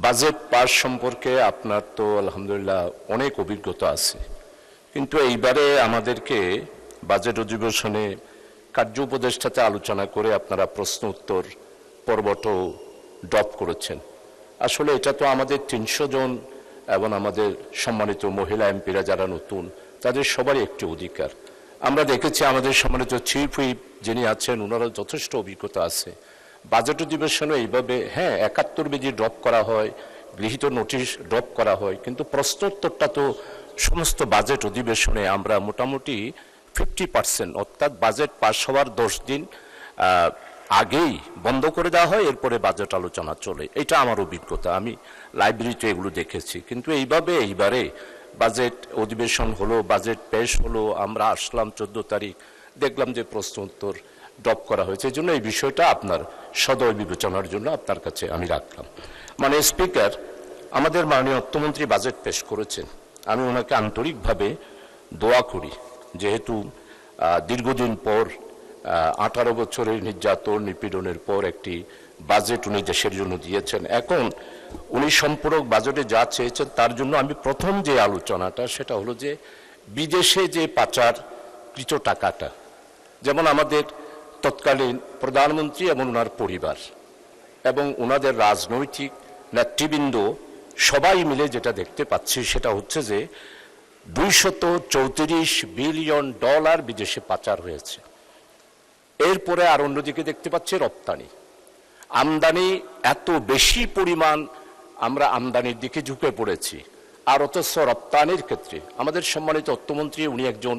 Budget pass সম্পর্কে আপনার তো আলহামদুলিল্লাহ অনেক অভিজ্ঞতা আছে, কিন্তু এইবারে আমাদেরকে বাজেট অধিবেশনে কার্য উপদেষ্টাতে আলোচনা করে আপনারা প্রশ্ন উত্তর পর্বটাও ড্রপ করেছেন। আসলে এটা তো আমাদের 300 জন এবং আমাদের সম্মানিত মহিলা এমপিরা যারা নতুন তাদের সবারই একটি অধিকার। আমরা দেখেছি আমাদের সম্মানিত চিফ হুইপ যিনি আছেন ওনারও যথেষ্ট অভিজ্ঞতা আছে। বাজেট অধিবেশনে এইভাবে 71 পেজি ড্রপ করা হয়, গৃহীত নোটিশ ড্রপ করা হয়, কিন্তু প্রশ্নোত্তরটা তো সমস্ত বাজেট অধিবেশনে আমরা মোটামুটি 50% অর্থাৎ বাজেট পাস হওয়ার 10 দিন আগেই বন্ধ করে দেওয়া হয়, এরপরে বাজেট আলোচনা চলে। এটা আমার অভিজ্ঞতা, আমি লাইব্রেরিতে এগুলো দেখেছি। কিন্তু এইবারে বাজেট অধিবেশন হলো, বাজেট পেশ হলো, আমরা আসলাম 14 তারিখ, দেখলাম যে প্রশ্ন উত্তর ড্রপ করা হয়েছে। এই জন্য এই বিষয়টা আপনার সদয় বিবেচনার জন্য আপনার কাছে আমি রাখলাম। মানে স্পিকার, আমাদের মাননীয় অর্থমন্ত্রী বাজেট পেশ করেছেন, আমি ওনাকে আন্তরিকভাবে দোয়া করি, যেহেতু দীর্ঘদিন পর 18 বছরের নির্যাতন নিপীড়নের পর একটি বাজেট উনি দেশের জন্য দিয়েছেন। এখন উনি সম্পূরক বাজেটে যা চেয়েছেন তার জন্য আমি প্রথম যে আলোচনাটা সেটা হলো যে বিদেশে যে পাচারকৃত টাকাটা, যেমন আমাদের তৎকালীন প্রধানমন্ত্রী এবং ওনার পরিবার এবং ওনাদের রাজনৈতিক নেতৃবৃন্দ সবাই মিলে যেটা দেখতে পাচ্ছি সেটা হচ্ছে যে $234 বিলিয়ন বিদেশে পাচার হয়েছে। এরপরে আর অন্যদিকে দেখতে পাচ্ছি রপ্তানি, আমদানি এত বেশি পরিমাণ আমরা আমদানির দিকে ঝুঁকে পড়েছি। আর অথচ রপ্তানির ক্ষেত্রে আমাদের সম্মানিত অর্থমন্ত্রী উনি একজন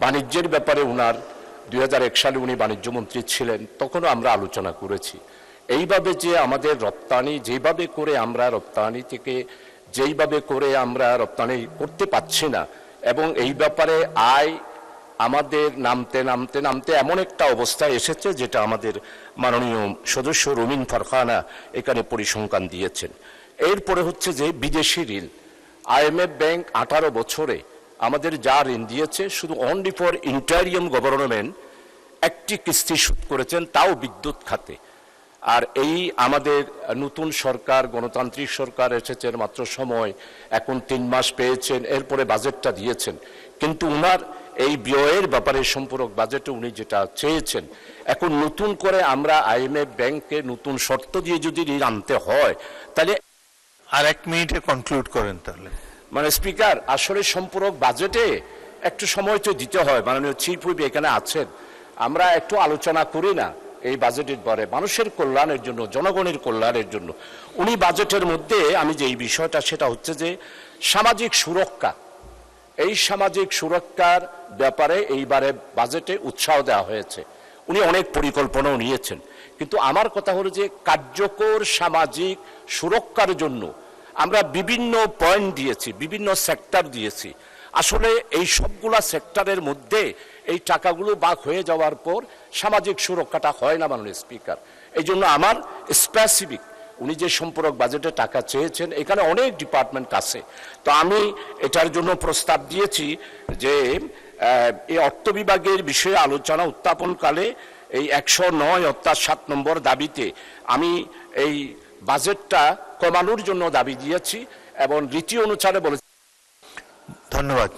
বাণিজ্যের ব্যাপারে উনার 2001 সালে উনি বাণিজ্য মন্ত্রী ছিলেন, তখনও আমরা আলোচনা করেছি এইভাবে যে আমাদের রপ্তানি যেভাবে করে আমরা রপ্তানি থেকে রপ্তানি করতে পারছি না, এবং এই ব্যাপারে আয় আমাদের নামতে এমন একটা অবস্থায় এসেছে যেটা আমাদের মাননীয় সদস্য রুমিন ফারখানা এখানে পরিসংখ্যান দিয়েছেন। এরপরে হচ্ছে যে বিদেশি ঋণ, IMF ব্যাংক 18 বছরে আমাদের যা ঋণ দিয়েছে শুধু অনলি ফর ইন্টারিয়াম গভর্নমেন্ট একটি কিস্তি শোধ করেছেন, তাও বিদ্যুৎ খাতে। আর এই আমাদের নতুন সরকার, গণতান্ত্রিক সরকার এসেছেন মাত্র সময়, এখন 3 মাস পেয়েছেন, এরপরে বাজেটটা দিয়েছেন, কিন্তু উনার এই ব্যয়ের ব্যাপারে সম্পূরক বাজেটে উনি যেটা চেয়েছেন, এখন নতুন করে আমরা IMF ব্যাংকে নতুন শর্ত দিয়ে যদি ঋণ আনতে হয় তাহলে আর 1 মিনিটে কনক্লুড করেন তাহলে। মানে স্পিকার, আসলে সম্পূরক বাজেটে একটু সময় তো দিতে হয়। মাননীয় চিফ হুইপ এখানে আছেন, আমরা একটু আলোচনা করি না এই বাজেটের পরে মানুষের কল্যাণের জন্য, জনগণের কল্যাণের জন্য। উনি বাজেটের মধ্যে আমি যে এই বিষয়টা সেটা হচ্ছে যে সামাজিক সুরক্ষা, এই সামাজিক সুরক্ষার ব্যাপারে এইবারে বাজেটে উৎসাহ দেওয়া হয়েছে। উনি অনেক পরিকল্পনাও নিয়েছেন, কিন্তু আমার কথা হলো যে কার্যকর সামাজিক সুরক্ষার জন্য আমরা বিভিন্ন পয়েন্ট দিয়েছি, বিভিন্ন সেক্টর দিয়েছি। আসলে এই সবগুলা সেক্টরের মধ্যে এই টাকাগুলো ভাগ হয়ে যাওয়ার পর সামাজিক সুরক্ষাটা হয় না মাননীয় স্পিকার। এই জন্য আমার স্পেসিফিক উনি যে সম্পূরক বাজেটে টাকা চেয়েছেন, এখানে অনেক ডিপার্টমেন্ট আছে, তো আমি এটার জন্য প্রস্তাব দিয়েছি যে এই অর্থ বিভাগের বিষয়ে আলোচনা উত্থাপনকালে এই 109 অর্থাৎ 7 নম্বর দাবিতে আমি এই বাজেটটা কমানোর জন্য দাবি দিয়েছি এবং রীতি অনুসারে বলেছি। ধন্যবাদ।